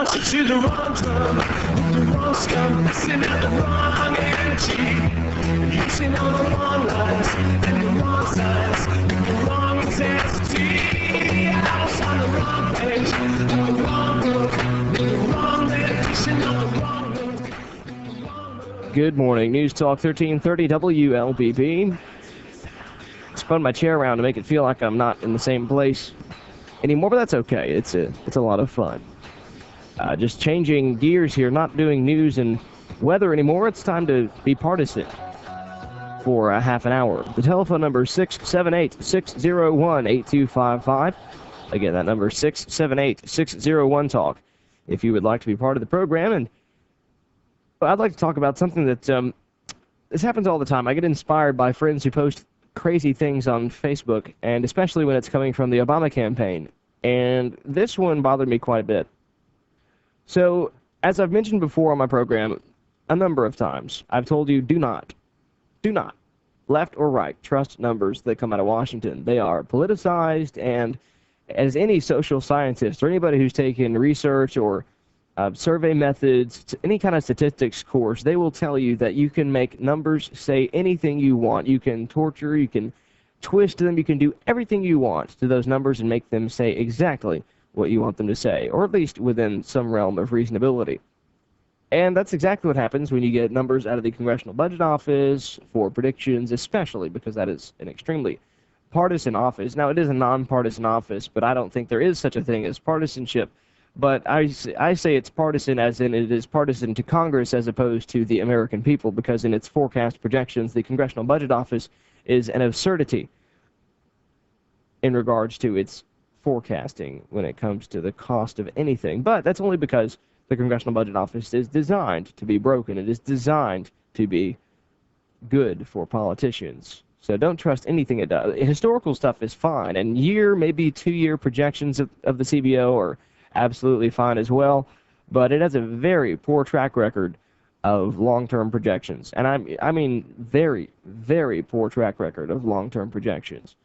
marching to the wrong drum, with the wrong scum, missing out the wrong energy, using all the wrong lines and the wrong signs, with the wrong intensity. I was on the wrong page, of the wrong book, with the wrong meditation on the wrong book. Good morning, News Talk 1330 WLBB. Spun my chair around to make it feel like I'm not in the same place anymore, but that's okay. It's a lot of fun. Just changing gears here, not doing news and weather anymore. It's time to be partisan for a half an hour. The telephone number is 678-601-8255. Again, that number is 678-601-TALK. If you would like to be part of the program, and I'd like to talk about something that this happens all the time. I get inspired by friends who post crazy things on Facebook, and especially when it's coming from the Obama campaign. And this one bothered me quite a bit. So, as I've mentioned before on my program a number of times, I've told you do not, left or right, trust numbers that come out of Washington. They are politicized, and as any social scientist or anybody who's taken research or survey methods, any kind of statistics course, they will tell you that you can make numbers say anything you want. You can torture, you can twist them, you can do everything you want to those numbers and make them say exactly what you want them to say, or at least within some realm of reasonability. And that's exactly what happens when you get numbers out of the Congressional Budget Office for predictions, especially because that is an extremely partisan office. Now, it is a nonpartisan office, but I don't think there is such a thing as partisanship. But I say it's partisan as in it is partisan to Congress as opposed to the American people, because in its forecast projections, the Congressional Budget Office is an absurdity in regards to its forecasting when it comes to the cost of anything. But that's only because the Congressional Budget Office is designed to be broken. It is designed to be good for politicians. So don't trust anything it does. Historical stuff is fine, and maybe 2-year projections of the CBO are absolutely fine as well, but it has a very poor track record of long-term projections. And I mean very, very poor track record of long-term projections.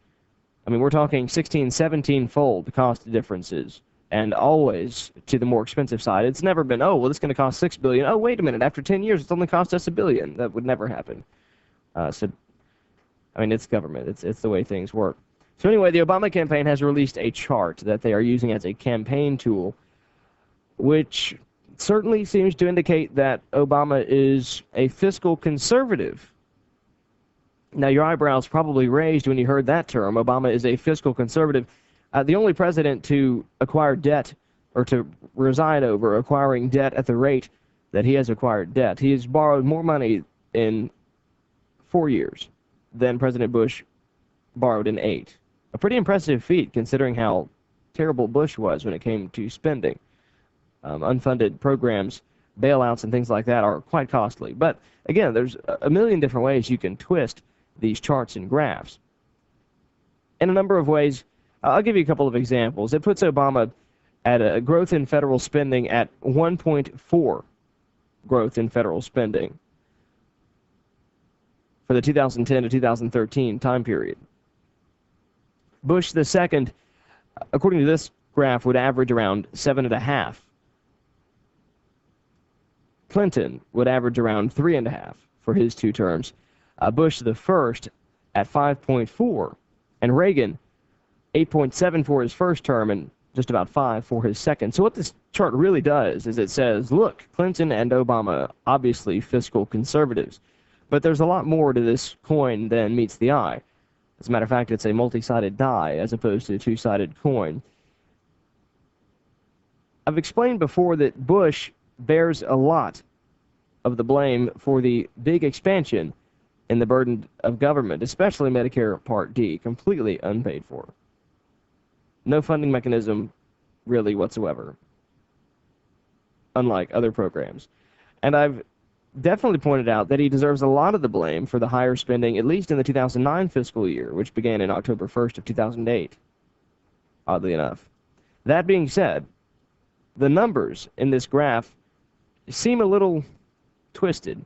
I mean, we're talking 16, 17-fold cost differences, and always to the more expensive side. It's never been, oh, well, it's going to cost $6 billion. Oh, wait a minute, after 10 years, it's only cost us $1 billion. That would never happen. So, I mean, it's government. It's the way things work. So anyway, the Obama campaign has released a chart that they are using as a campaign tool, which certainly seems to indicate that Obama is a fiscal conservative. Now, your eyebrows probably raised when you heard that term. Obama is a fiscal conservative. The only president to acquire debt or to reside over acquiring debt at the rate that he has acquired debt. He has borrowed more money in 4 years than President Bush borrowed in 8. A pretty impressive feat, considering how terrible Bush was when it came to spending. Unfunded programs, bailouts, and things like that are quite costly. But, again, there's a million different ways you can twist these charts and graphs. In a number of ways, I'll give you a couple of examples. It puts Obama at a growth in federal spending at 1.4 growth in federal spending for the 2010 to 2013 time period. Bush II, according to this graph, would average around 7.5. Clinton would average around 3.5 for his 2 terms. Bush I at 5.4, and Reagan 8.7 for his first term and just about 5 for his second. So what this chart really does is it says, look, Clinton and Obama, obviously fiscal conservatives. But there's a lot more to this coin than meets the eye. As a matter of fact, it's a multi-sided die as opposed to a 2-sided coin. I've explained before that Bush bears a lot of the blame for the big expansion in the burden of government, especially Medicare Part D, completely unpaid for. No funding mechanism really whatsoever, unlike other programs. And I've definitely pointed out that he deserves a lot of the blame for the higher spending, at least in the 2009 fiscal year, which began in October 1st of 2008, oddly enough. That being said, the numbers in this graph seem a little twisted.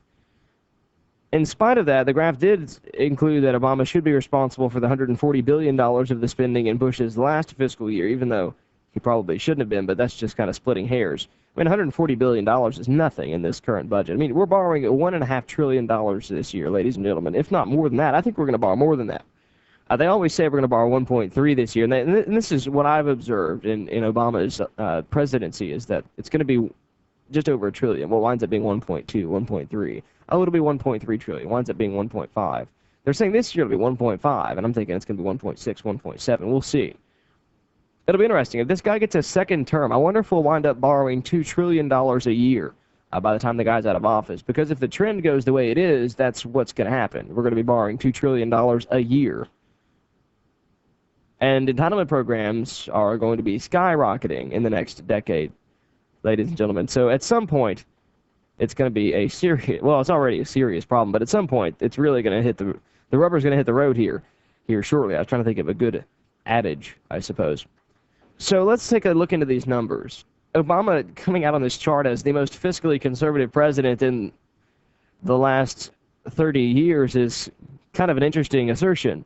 In spite of that, the graph did include that Obama should be responsible for the $140 billion of the spending in Bush's last fiscal year, even though he probably shouldn't have been, but that's just kind of splitting hairs. I mean, $140 billion is nothing in this current budget. I mean, we're borrowing $1.5 trillion this year, ladies and gentlemen, if not more than that. I think we're going to borrow more than that. They always say we're going to borrow 1.3 this year, and this is what I've observed in Obama's presidency, is that it's going to be just over $1 trillion. Well, it winds up being 1.2, 1.3. Oh, it'll be 1.3 trillion. Winds up being 1.5. They're saying this year it'll be 1.5, and I'm thinking it's going to be 1.6, 1.7. We'll see. It'll be interesting. If this guy gets a second term, I wonder if we'll wind up borrowing $2 trillion a year by the time the guy's out of office. Because if the trend goes the way it is, that's what's going to happen. We're going to be borrowing $2 trillion a year. And entitlement programs are going to be skyrocketing in the next decade, ladies and gentlemen. So at some point, it's going to be a serious, well, it's already a serious problem, but at some point, it's really going to hit the rubber's going to hit the road here shortly. I was trying to think of a good adage, I suppose. So let's take a look into these numbers. Obama coming out on this chart as the most fiscally conservative president in the last 30 years is kind of an interesting assertion.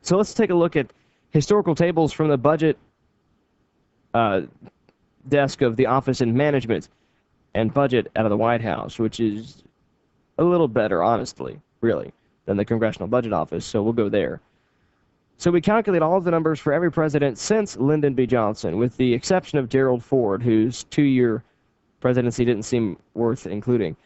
So let's take a look at historical tables from the budget desk of the Office of Management and Budget out of the White House, which is a little better, honestly, really, than the Congressional Budget Office, so we'll go there. So we calculate all of the numbers for every president since Lyndon B. Johnson, with the exception of Gerald Ford, whose 2-year presidency didn't seem worth including.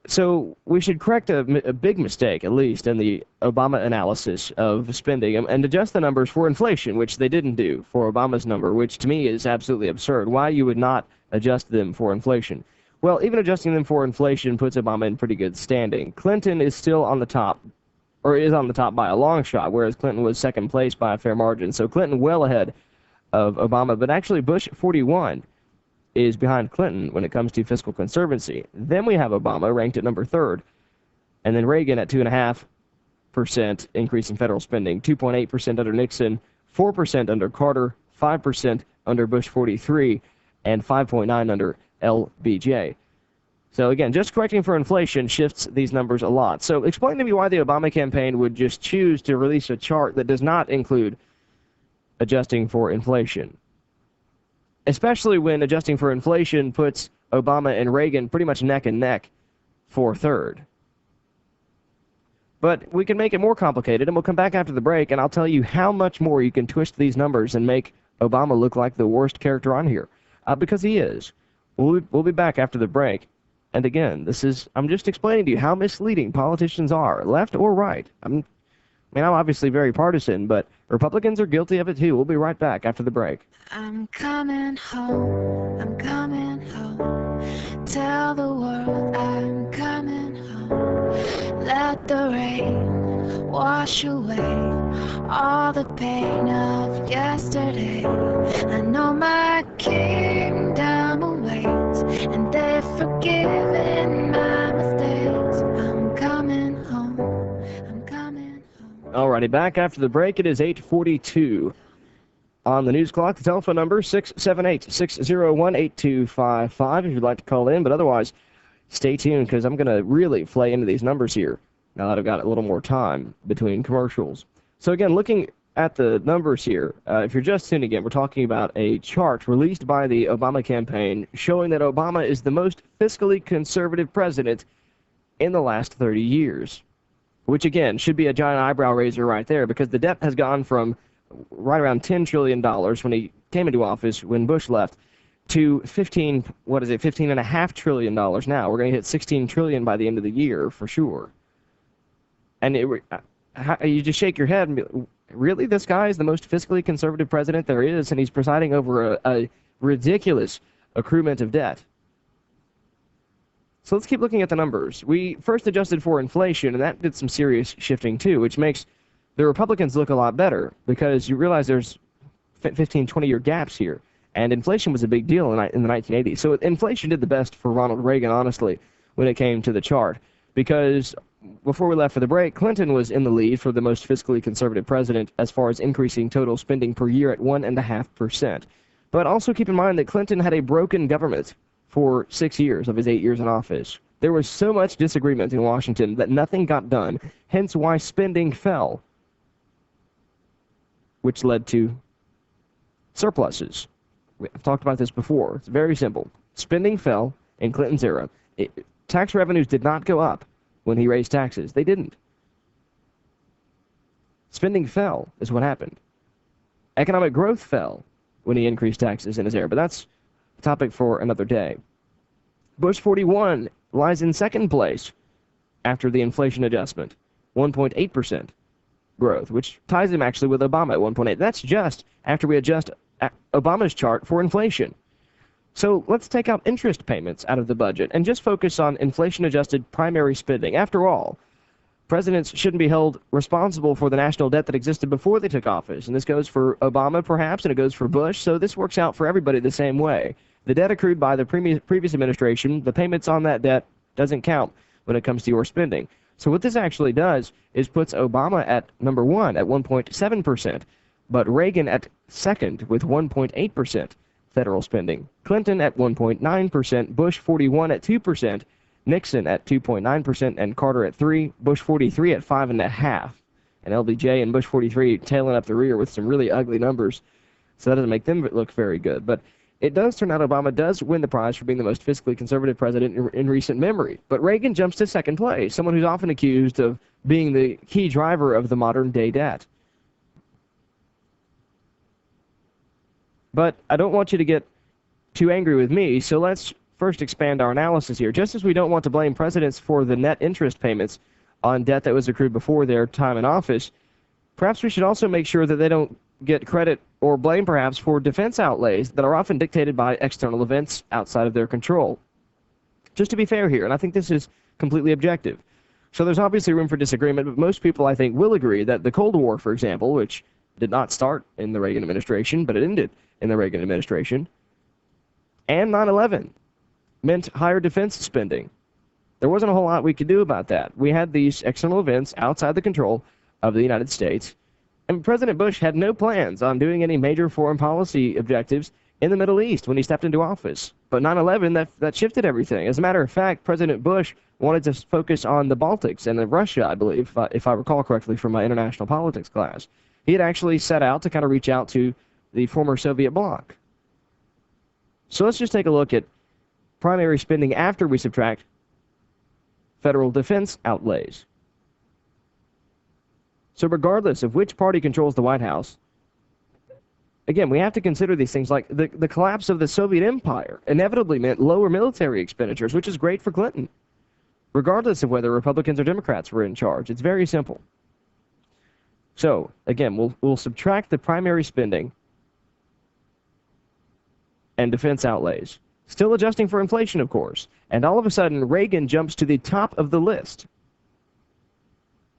So we should correct a big mistake, at least, in the Obama analysis of spending and adjust the numbers for inflation, which they didn't do for Obama's number, which to me is absolutely absurd. Why you would not adjust them for inflation? Well, even adjusting them for inflation puts Obama in pretty good standing. Clinton is still on the top, or is on the top by a long shot, whereas Clinton was second place by a fair margin. So Clinton well ahead of Obama, but actually Bush 41 is behind Clinton when it comes to fiscal conservancy. Then we have Obama ranked at number 3rd, and then Reagan at 2.5% increase in federal spending, 2.8% under Nixon, 4% under Carter, 5% under Bush 43, and 5.9% under LBJ. So again, just correcting for inflation shifts these numbers a lot. So explain to me why the Obama campaign would just choose to release a chart that does not include adjusting for inflation, especially when adjusting for inflation puts Obama and Reagan pretty much neck and neck for 3rd. But we can make it more complicated, and we'll come back after the break, and I'll tell you how much more you can twist these numbers and make Obama look like the worst character on here, because he is. We'll be back after the break. And again, I'm just explaining to you how misleading politicians are, left or right. I'm obviously very partisan, but Republicans are guilty of it too. We'll be right back after the break. I'm coming home, I'm coming home. Tell the world I'm coming home. Let the rain wash away all the pain of yesterday. I know my kingdom awaits, and they've forgiven my mistakes. I'm coming home, I'm coming home. Alrighty, back after the break. It is 8:42. On the news clock, the telephone number 678-601-8255 if you'd like to call in, but otherwise, stay tuned because I'm going to really play into these numbers here now that I've got a little more time between commercials. So again, looking at the numbers here, if you're just tuning in, we're talking about a chart released by the Obama campaign showing that Obama is the most fiscally conservative president in the last 30 years, which again should be a giant eyebrow raiser right there because the debt has gone from right around $10 trillion when he came into office when Bush left to $15.5 trillion now. We're going to hit $16 trillion by the end of the year for sure. And you just shake your head and be, really, this guy is the most fiscally conservative president there is, and he's presiding over a ridiculous accruement of debt. So let's keep looking at the numbers. We first adjusted for inflation, and that did some serious shifting too, which makes the Republicans look a lot better because you realize there's 15, 20-year gaps here, and inflation was a big deal in the 1980s. So inflation did the best for Ronald Reagan, honestly, when it came to the chart, because before we left for the break, Clinton was in the lead for the most fiscally conservative president as far as increasing total spending per year at 1.5%. But also keep in mind that Clinton had a broken government for 6 years of his 8 years in office. There was so much disagreement in Washington that nothing got done, hence why spending fell, which led to surpluses. I've talked about this before. It's very simple. Spending fell in Clinton's era. Tax revenues did not go up when he raised taxes. They didn't. Spending fell is what happened. Economic growth fell when he increased taxes in his era, but that's a topic for another day. Bush 41 lies in second place after the inflation adjustment, 1.8% growth, which ties him actually with Obama at 1.8. That's just after we adjust Obama's chart for inflation. So let's take out interest payments out of the budget and just focus on inflation-adjusted primary spending. After all, presidents shouldn't be held responsible for the national debt that existed before they took office. And this goes for Obama, perhaps, and it goes for Bush. So this works out for everybody the same way. The debt accrued by the previous administration, the payments on that debt doesn't count when it comes to your spending. So what this actually does is puts Obama at number 1 at 1.7%, but Reagan at second with 1.8% federal spending. Clinton at 1.9%, Bush 41 at 2%, Nixon at 2.9%, and Carter at 3%, Bush 43 at 5.5%, and LBJ and Bush 43 tailing up the rear with some really ugly numbers, so that doesn't make them look very good. But it does turn out Obama does win the prize for being the most fiscally conservative president in recent memory. But Reagan jumps to second place, someone who's often accused of being the key driver of the modern-day debt. But I don't want you to get too angry with me, so let's first expand our analysis here. Just as we don't want to blame presidents for the net interest payments on debt that was accrued before their time in office, perhaps we should also make sure that they don't get credit or blame perhaps for defense outlays that are often dictated by external events outside of their control. Just to be fair here, and I think this is completely objective. So there's obviously room for disagreement, but most people I think will agree that the Cold War, for example, which did not start in the Reagan administration, but it ended in the Reagan administration, and 9/11 meant higher defense spending. There wasn't a whole lot we could do about that. We had these external events outside the control of the United States, and President Bush had no plans on doing any major foreign policy objectives in the Middle East when he stepped into office. But 9/11, that shifted everything. As a matter of fact, President Bush wanted to focus on the Baltics and Russia, I believe, if I recall correctly from my international politics class. He had actually set out to kind of reach out to the former Soviet bloc. So let's just take a look at primary spending after we subtract federal defense outlays. So regardless of which party controls the White House, again, we have to consider these things like the collapse of the Soviet Empire inevitably meant lower military expenditures, which is great for Clinton, regardless of whether Republicans or Democrats were in charge. It's very simple. So, again, we'll subtract the primary spending and defense outlays, still adjusting for inflation, of course. And all of a sudden, Reagan jumps to the top of the list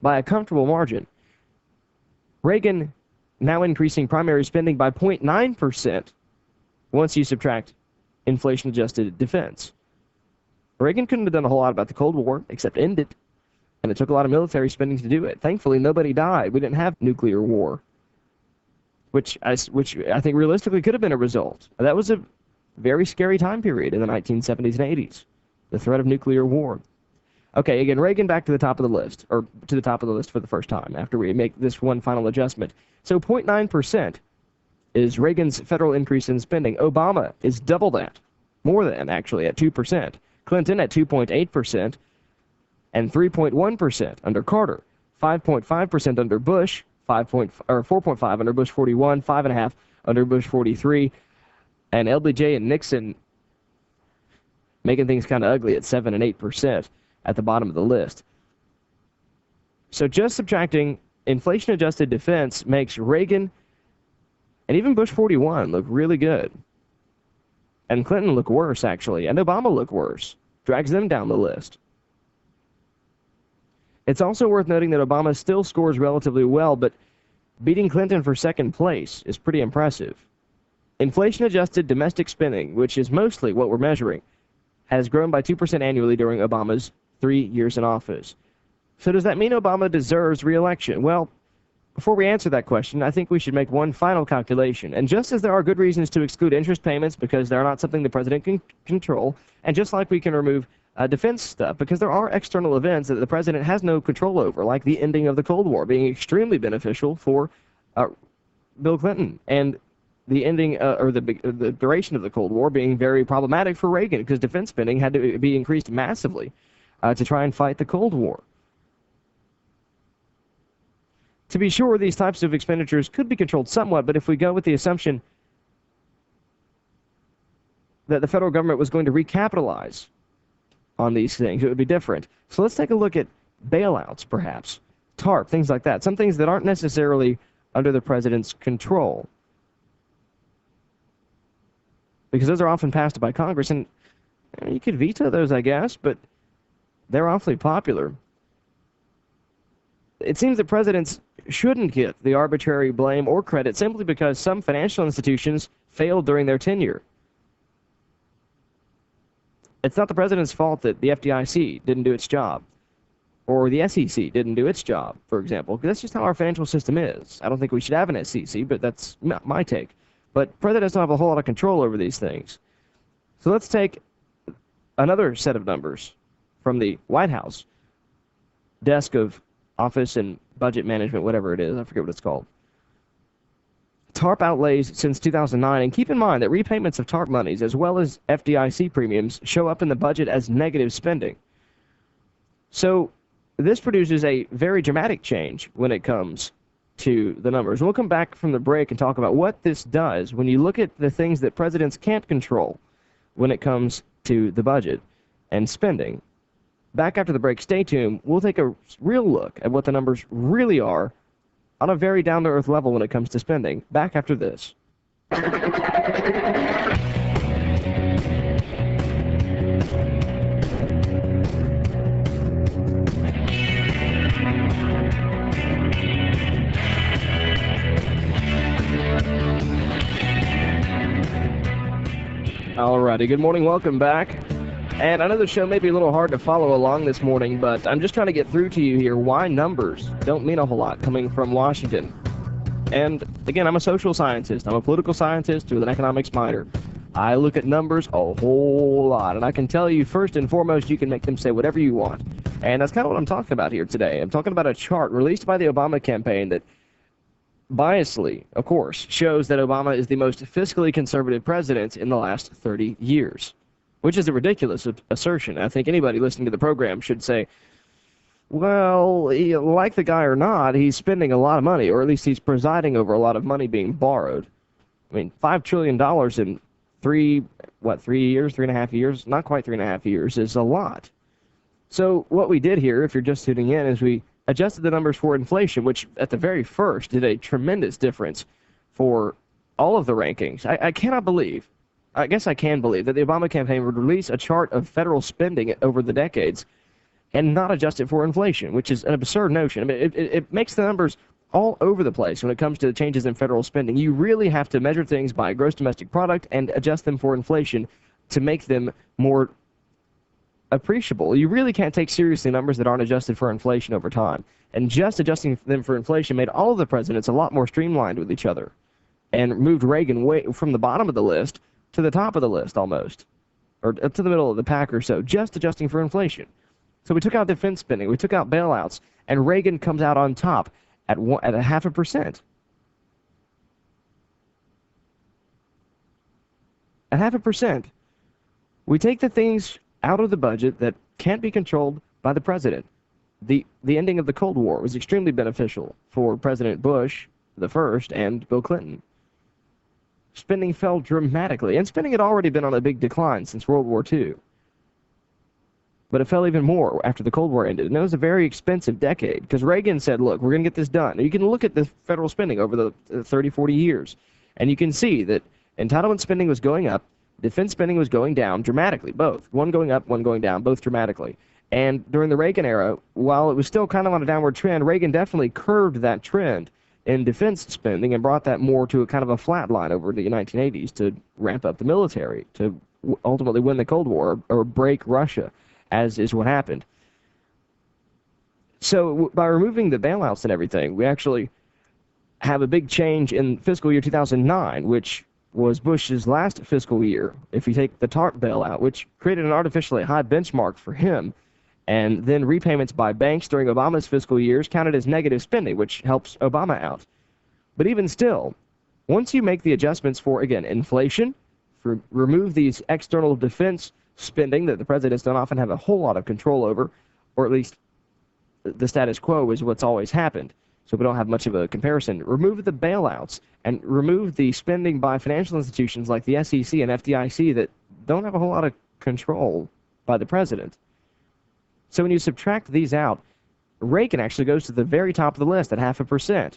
by a comfortable margin. Reagan now increasing primary spending by 0.9% once you subtract inflation-adjusted defense. Reagan couldn't have done a whole lot about the Cold War, except end it, and it took a lot of military spending to do it. Thankfully, nobody died. We didn't have nuclear war, which I think realistically could have been a result. That was a very scary time period in the 1970s and 80s, the threat of nuclear war. Okay, again, Reagan back to the top of the list, or to the top of the list for the first time after we make this one final adjustment. So 0.9% is Reagan's federal increase in spending. Obama is double that, more than actually, at 2%. Clinton at 2.8%, and 3.1% under Carter, 5.5% under Bush, 4.5 under Bush 41, 5.5 under Bush 43, and LBJ and Nixon making things kind of ugly at 7 and 8% at the bottom of the list. So just subtracting inflation-adjusted defense makes Reagan and even Bush 41 look really good. And Clinton look worse, actually, and Obama look worse. Drags them down the list. It's also worth noting that Obama still scores relatively well, but beating Clinton for second place is pretty impressive. Inflation-adjusted domestic spending, which is mostly what we're measuring, has grown by 2% annually during Obama's 3 years in office. So does that mean Obama deserves re-election? Well, before we answer that question, I think we should make one final calculation. And just as there are good reasons to exclude interest payments because they're not something the president can control, and just like we can remove defense stuff because there are external events that the president has no control over, like the ending of the Cold War being extremely beneficial for Bill Clinton and the ending or the duration of the Cold War being very problematic for Reagan because defense spending had to be increased massively to try and fight the Cold War. To be sure, these types of expenditures could be controlled somewhat, but if we go with the assumption that the federal government was going to recapitalize on these things, it would be different. So let's take a look at bailouts, perhaps, TARP, things like that, some things that aren't necessarily under the president's control, because those are often passed by Congress, and you could veto those, I guess, but they're awfully popular. It seems that presidents shouldn't get the arbitrary blame or credit simply because some financial institutions failed during their tenure. It's not the president's fault that the FDIC didn't do its job, or the SEC didn't do its job, for example, because that's just how our financial system is. I don't think we should have an SEC, but that's my take. But presidents don't have a whole lot of control over these things. So let's take another set of numbers from the White House desk of office and budget management, whatever it is. I forget what it's called. TARP outlays since 2009, and keep in mind that repayments of TARP monies as well as FDIC premiums show up in the budget as negative spending. So this produces a very dramatic change when it comes to the numbers. We'll come back from the break and talk about what this does when you look at the things that presidents can't control when it comes to the budget and spending. Back after the break, stay tuned. We'll take a real look at what the numbers really are on a very down-to-earth level when it comes to spending. Back after this. Alrighty, good morning, welcome back. And I know the show may be a little hard to follow along this morning, but I'm just trying to get through to you here why numbers don't mean a whole lot coming from Washington. And again, I'm a social scientist. I'm a political scientist with an economics minor. I look at numbers a whole lot, and I can tell you first and foremost, you can make them say whatever you want. And that's kind of what I'm talking about here today. I'm talking about a chart released by the Obama campaign that biasly, of course, shows that Obama is the most fiscally conservative president in the last 30 years. Which is a ridiculous assertion. I think anybody listening to the program should say, well, like the guy or not, he's spending a lot of money, or at least he's presiding over a lot of money being borrowed. I mean, $5 trillion in 3.5 years? Not quite 3.5 years is a lot. So what we did here, if you're just tuning in, is we adjusted the numbers for inflation, which at the very first did a tremendous difference for all of the rankings. I cannot believe, I guess I can believe, that the Obama campaign would release a chart of federal spending over the decades and not adjust it for inflation, which is an absurd notion. I mean, it makes the numbers all over the place when it comes to the changes in federal spending. You really have to measure things by gross domestic product and adjust them for inflation to make them more appreciable. You really can't take seriously numbers that aren't adjusted for inflation over time. And just adjusting them for inflation made all of the presidents a lot more streamlined with each other and moved Reagan way from the bottom of the list to the top of the list almost, or to the middle of the pack or so, just adjusting for inflation. So we took out defense spending, we took out bailouts, and Reagan comes out on top at 0.5%. At 0.5%. We take the things out of the budget that can't be controlled by the president. The ending of the Cold War was extremely beneficial for President Bush the first and Bill Clinton. Spending fell dramatically, and spending had already been on a big decline since World War II. But it fell even more after the Cold War ended, and it was a very expensive decade, because Reagan said, look, we're going to get this done. And you can look at the federal spending over the 30, 40 years, and you can see that entitlement spending was going up, defense spending was going down dramatically, both. One going up, one going down, both dramatically. And during the Reagan era, while it was still kind of on a downward trend, Reagan definitely curbed that trend in defense spending and brought that more to a kind of a flat line over the 1980s to ramp up the military, to ultimately win the Cold War or break Russia, as is what happened. So by removing the bailouts and everything, we actually have a big change in fiscal year 2009, which was Bush's last fiscal year, if you take the TARP bailout, which created an artificially high benchmark for him, and then repayments by banks during Obama's fiscal years counted as negative spending, which helps Obama out. But even still, Once you make the adjustments for, again, inflation, remove these external defense spending that the presidents don't often have a whole lot of control over, or at least the status quo is what's always happened. So we don't have much of a comparison. Remove the bailouts and remove the spending by financial institutions like the SEC and FDIC that don't have a whole lot of control by the president. So when you subtract these out, Reagan actually goes to the very top of the list at 0.5%.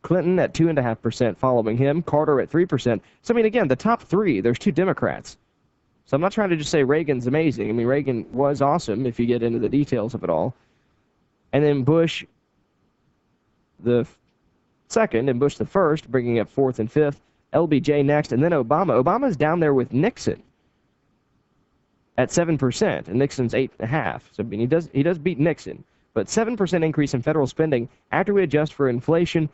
Clinton at 2.5% following him, Carter at 3%. So, I mean, again, the top three, there's two Democrats. So I'm not trying to just say Reagan's amazing. I mean, Reagan was awesome if you get into the details of it all. And then Bush the second and Bush the first, bringing up fourth and fifth. LBJ next, and then Obama. Obama's down there with Nixon at 7%, and Nixon's 8.5%. So, I mean, he does beat Nixon. But 7% increase in federal spending after we adjust for inflation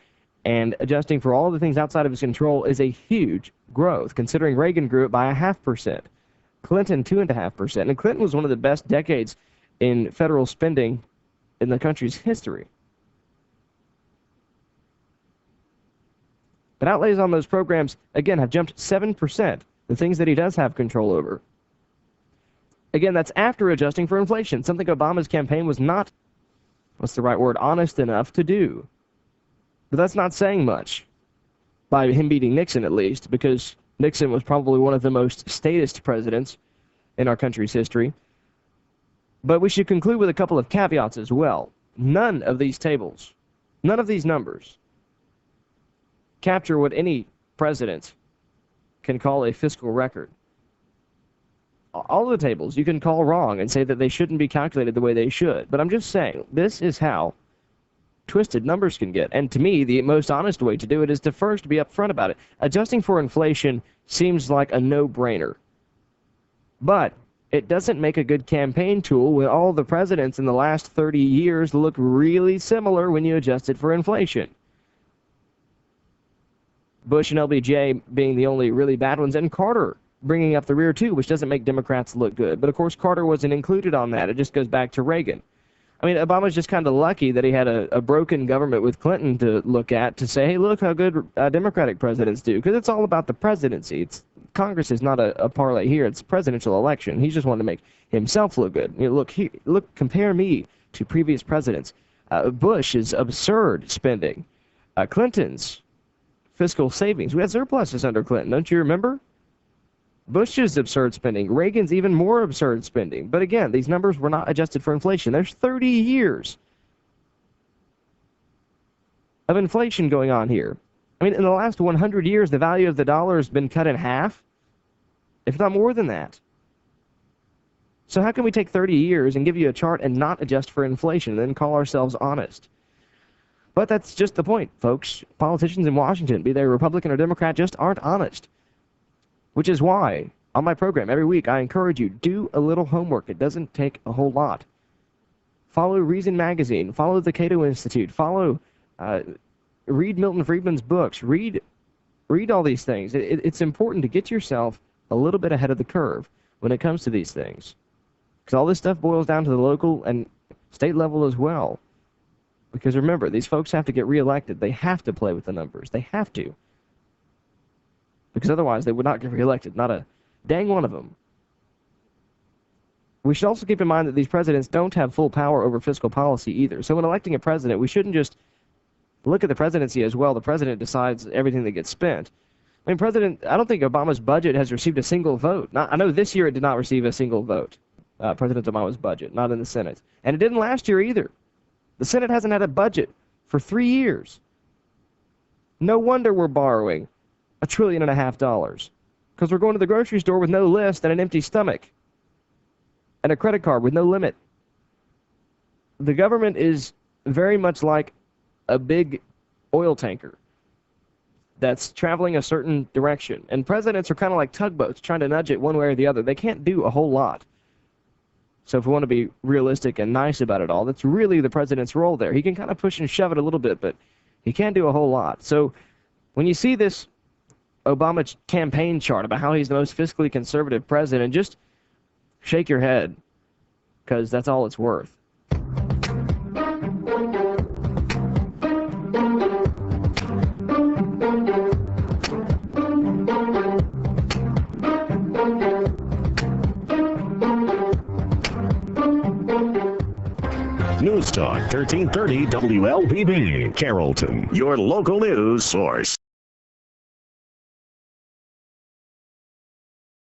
and adjusting for all of the things outside of his control is a huge growth, considering Reagan grew it by 0.5%, Clinton 2.5%, and Clinton was one of the best decades in federal spending in the country's history. But outlays on those programs, again, have jumped 7%, the things that he does have control over. Again, that's after adjusting for inflation, something Obama's campaign was not, what's the right word, honest enough to do. But that's not saying much, by him beating Nixon at least, because Nixon was probably one of the most statist presidents in our country's history. But we should conclude with a couple of caveats as well. None of these tables, none of these numbers, capture what any president can call a fiscal record. All of the tables you can call wrong and say that they shouldn't be calculated the way they should. But I'm just saying, this is how twisted numbers can get. And to me, the most honest way to do it is to first be upfront about it. Adjusting for inflation seems like a no-brainer. But it doesn't make a good campaign tool when all the presidents in the last 30 years look really similar when you adjust it for inflation. Bush and LBJ being the only really bad ones, and Carter bringing up the rear too, which doesn't make Democrats look good. But of course, Carter wasn't included on that. It just goes back to Reagan. I mean, Obama's just kind of lucky that he had a broken government with Clinton to look at to say, hey, look how good Democratic presidents do. Because it's all about the presidency. Congress is not a parlay here. It's a presidential election. He just wanted to make himself look good. You know, look, compare me to previous presidents. Bush's absurd spending. Clinton's fiscal savings. We had surpluses under Clinton, don't you remember? Bush's absurd spending. Reagan's even more absurd spending. But again, these numbers were not adjusted for inflation. There's 30 years of inflation going on here. I mean, in the last 100 years, the value of the dollar has been cut in half, if not more than that. So how can we take 30 years and give you a chart and not adjust for inflation and then call ourselves honest? But that's just the point, folks. Politicians in Washington, be they Republican or Democrat, just aren't honest. Which is why, on my program, every week, I encourage you, do a little homework. It doesn't take a whole lot. Follow Reason Magazine. Follow the Cato Institute. Read Milton Friedman's books. Read all these things. It's important to get yourself a little bit ahead of the curve when it comes to these things. Because all this stuff boils down to the local and state level as well. Because remember, these folks have to get reelected. They have to play with the numbers. They have to. Because otherwise they would not get reelected. Not a dang one of them. We should also keep in mind that these presidents don't have full power over fiscal policy either. So when electing a president, we shouldn't just look at the presidency as well. The president decides everything that gets spent. I mean, I don't think Obama's budget has received a single vote. I know this year it did not receive a single vote, President Obama's budget, not in the Senate. And it didn't last year either. The Senate hasn't had a budget for 3 years. No wonder we're borrowing $1.5 trillion, because we're going to the grocery store with no list and an empty stomach and a credit card with no limit. The government is very much like a big oil tanker that's traveling a certain direction, and presidents are kind of like tugboats trying to nudge it one way or the other. They can't do a whole lot. So if we want to be realistic and nice about it all, that's really the president's role there. He can kind of push and shove it a little bit, but he can't do a whole lot. So when you see this Obama campaign chart about how he's the most fiscally conservative president, just shake your head, because that's all it's worth. News Talk 1330 WLPB, Carrollton, your local news source.